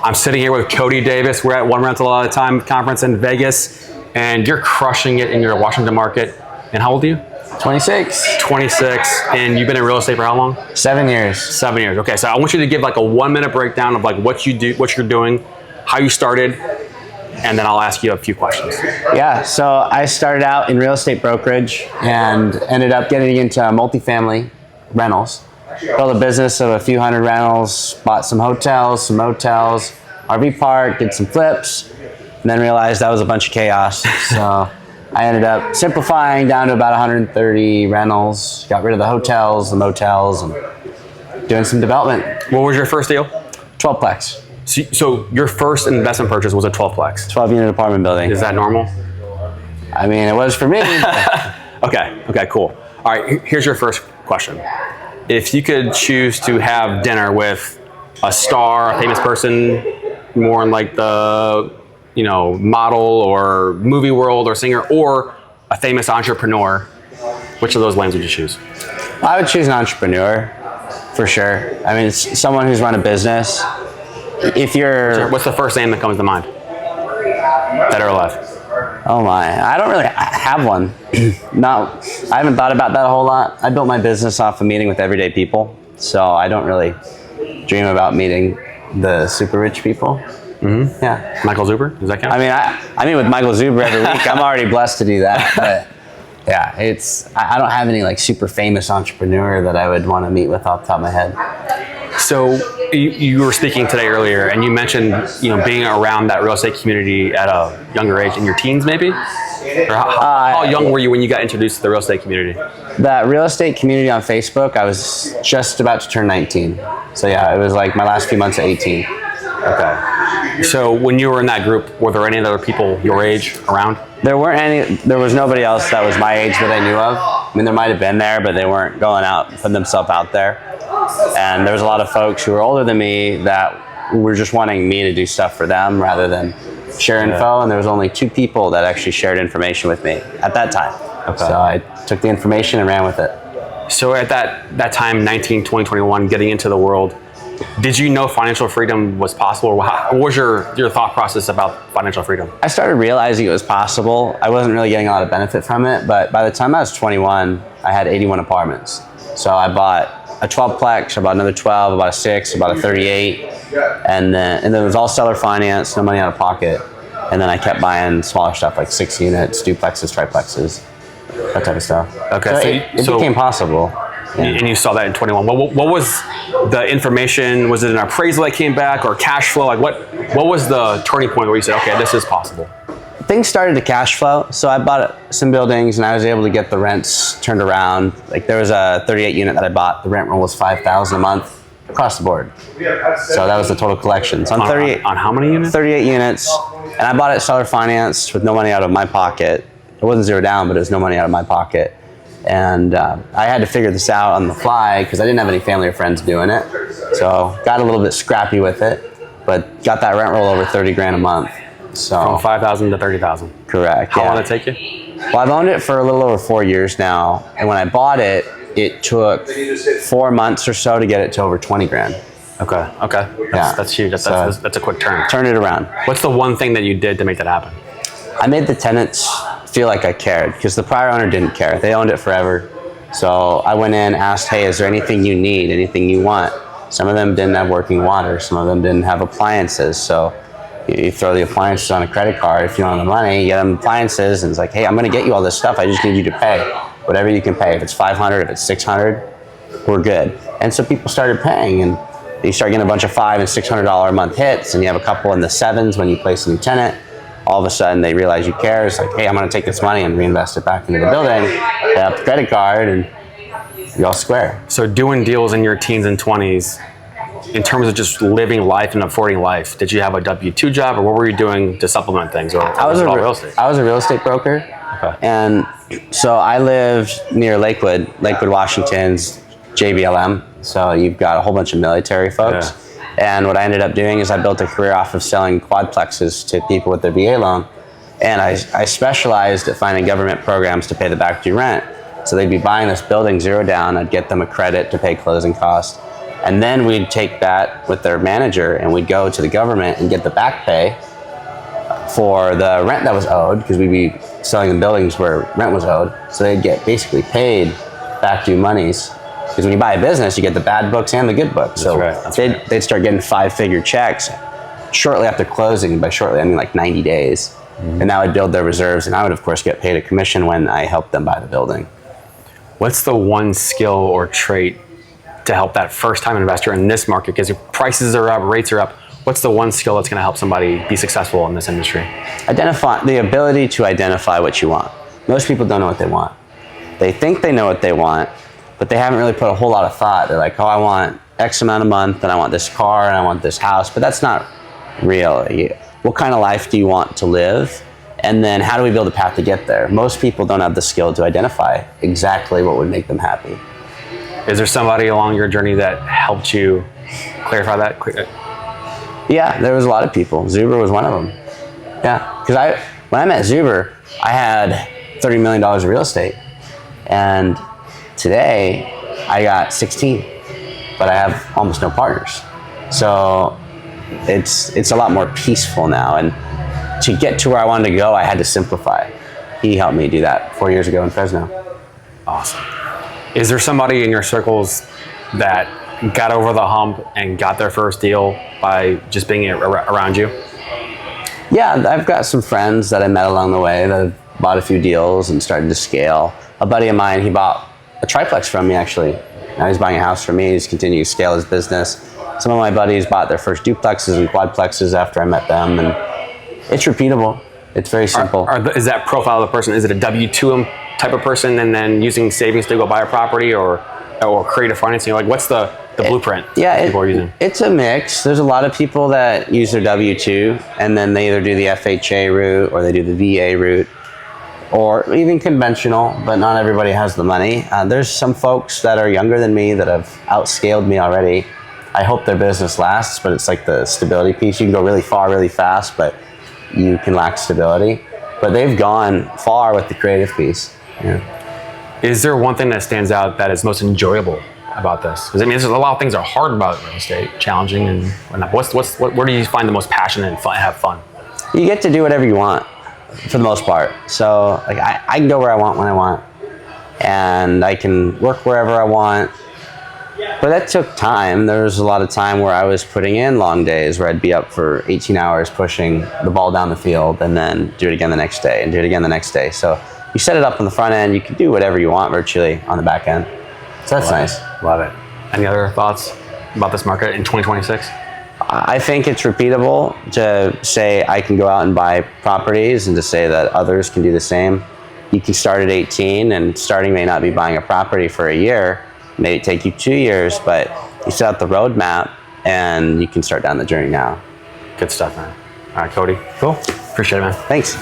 I'm sitting here with Cody Davis. We're at One Rental at a Time conference in Vegas, and you're crushing it in your Washington market. And how old are you? 26. 26, and you've been in real estate for how long? 7 years. 7 years. Okay, so I want you to give like a 1 minute breakdown of like what you do, what you're doing, how you started, and then I'll ask you a few questions. Yeah, so I started out in real estate brokerage and ended up getting into multifamily rentals. Built a business of a few hundred rentals, bought some hotels, some motels, RV park, did some flips, and then realized that was a bunch of chaos. So I ended up simplifying down to about 130 rentals, got rid of the hotels, the motels, and doing some development. What was your first deal? 12-plex. So your first investment purchase was a 12-plex. 12-unit apartment building. Is that normal? I mean, it was for me. Okay, cool. All right, here's your first question. If you could choose to have dinner with a star, a famous person, more in like the model or movie world or singer, or a famous entrepreneur, which of those lanes would you choose? I would choose an entrepreneur, for sure. I mean, it's someone who's run a business. If you're... What's the first name that comes to mind? Dead or alive? Oh my, I don't really have one. I haven't thought about that a whole lot. I built my business off of meeting with everyday people, so I don't really dream about meeting the super rich people. Mm-hmm. Yeah. Michael Zuber, does that count? I mean, I meet with Michael Zuber every week. I'm already blessed to do that. But yeah, I don't have any like super famous entrepreneur that I would want to meet with off the top of my head. So you were speaking today earlier, and you mentioned being around that real estate community at a younger age, in your teens maybe? Or how young were you when you got introduced to the real estate community? That real estate community on Facebook, I was just about to turn 19. So yeah, it was like my last few months at 18. Okay. So when you were in that group, were there any other people your age around? There weren't any. There was nobody else that was my age that I knew of. I mean, there might have been there, but they weren't going out, putting themselves out there. And there was a lot of folks who were older than me that were just wanting me to do stuff for them rather than share info. And there was only 2 people that actually shared information with me at that time. Okay. So I took the information and ran with it. So at that time, 19, 20, 21, getting into the world, did you know financial freedom was possible? Or what was your thought process about financial freedom? I started realizing it was possible. I wasn't really getting a lot of benefit from it, but by the time I was 21, I had 81 apartments. So I bought a 12-plex, I bought another 12, I bought a 6, I bought a 38, and then it was all seller finance, no money out of pocket. And then I kept buying smaller stuff like 6 units, duplexes, triplexes, that type of stuff. Okay, so it became possible. Yeah. And you saw that in 21. What was the information? Was it an appraisal that came back, or cash flow? Like what was the turning point where you said, okay, this is possible? Things started to cash flow. So I bought some buildings and I was able to get the rents turned around. Like there was a 38 unit that I bought. The rent roll was $5,000 a month across the board. So that was the total collection. So on how many units? 38 units. And I bought it seller financed with no money out of my pocket. It wasn't zero down, but it was no money out of my pocket. And I had to figure this out on the fly because I didn't have any family or friends doing it. So got a little bit scrappy with it, but got that rent roll over 30 grand a month. So from 5,000 to 30,000. Correct. How long did it take you? Well, I've owned it for a little over 4 years now. And when I bought it, it took 4 months or so to get it to over 20 grand. Okay. That's huge. That's a quick turn. Turn it around. What's the one thing that you did to make that happen? I made the tenants feel like I cared because the prior owner didn't care. They owned it forever. So I went in, asked, hey, is there anything you need, anything you want? Some of them didn't have working water. Some of them didn't have appliances. So you throw the appliances on a credit card. If you don't have the money, you get them appliances, and it's like, hey, I'm going to get you all this stuff. I just need you to pay whatever you can pay. If it's $500, if it's $600, we're good. And so people started paying, and you start getting a bunch of $500 and $600 a month hits, and you have a couple in the 7s when you place a new tenant. All of a sudden, they realize you care. It's like, hey, I'm going to take this money and reinvest it back into the building, pay up the credit card, and you're all square. So doing deals in your teens and 20s, in terms of just living life and affording life, did you have a W-2 job, or what were you doing to supplement things? Or was it all real estate? I was a real estate broker. Okay. And so I lived near Lakewood, Washington's JBLM. So you've got a whole bunch of military folks. Yeah. And what I ended up doing is I built a career off of selling quadplexes to people with their VA loan. And I specialized at finding government programs to pay the back due rent. So they'd be buying this building 0 down. I'd get them a credit to pay closing costs. And then we'd take that with their manager and we'd go to the government and get the back pay for the rent that was owed, because we'd be selling the buildings where rent was owed. So they'd get basically paid back due monies. Because when you buy a business, you get the bad books and the good books. So they'd start getting 5-figure checks shortly after closing. By shortly, I mean like 90 days. And that would build their reserves. And I would, of course, get paid a commission when I helped them buy the building. What's the one skill or trait to help that first-time investor in this market? Because your prices are up, rates are up. What's the one skill that's going to help somebody be successful in this industry? Identify the ability to identify what you want. Most people don't know what they want. They think they know what they want, but they haven't really put a whole lot of thought. They're like, oh, I want X amount a month, and I want this car, and I want this house. But that's not real. What kind of life do you want to live? And then how do we build a path to get there? Most people don't have the skill to identify exactly what would make them happy. Is there somebody along your journey that helped you clarify that? Yeah, there was a lot of people. Zuber was one of them. Yeah, because when I met Zuber, I had $30 million of real estate. And today, I got 16, but I have almost no partners. So it's a lot more peaceful now. And to get to where I wanted to go, I had to simplify. He helped me do that 4 years ago in Fresno. Awesome. Is there somebody in your circles that got over the hump and got their first deal by just being around you? Yeah, I've got some friends that I met along the way that have bought a few deals and started to scale. A buddy of mine, he bought a triplex from me, actually. Now he's buying a house from me. He's continuing to scale his business. Some of my buddies bought their first duplexes and quadplexes after I met them, and it's repeatable. It's very simple. Is that profile of the person, is it a W-2 type of person and then using savings to go buy a property or creative financing? Like, what's the blueprint people are using? It's a mix. There's a lot of people that use their W-2 and then they either do the FHA route or they do the VA route, or even conventional, but not everybody has the money. There's some folks that are younger than me that have outscaled me already. I hope their business lasts, but it's like the stability piece. You can go really far, really fast, but you can lack stability. But they've gone far with the creative piece. Yeah. Is there one thing that stands out that is most enjoyable about this? Because I mean, there's a lot of things that are hard about real estate, challenging, and whatnot. Where do you find the most passion and have fun? You get to do whatever you want, for the most part. So like I can go where I want when I want, and I can work wherever I want. But that took time. There was a lot of time where I was putting in long days where I'd be up for 18 hours pushing the ball down the field and then do it again the next day and do it again the next day. So you set it up on the front end, you can do whatever you want virtually on the back end. So that's nice. Love it. Any other thoughts about this market in 2026? I think it's repeatable to say I can go out and buy properties and to say that others can do the same. You can start at 18, and starting may not be buying a property for a year. Maybe take you 2 years, but you set out the roadmap and you can start down the journey now. Good stuff, man. All right, Cody. Cool. Appreciate it, man. Thanks.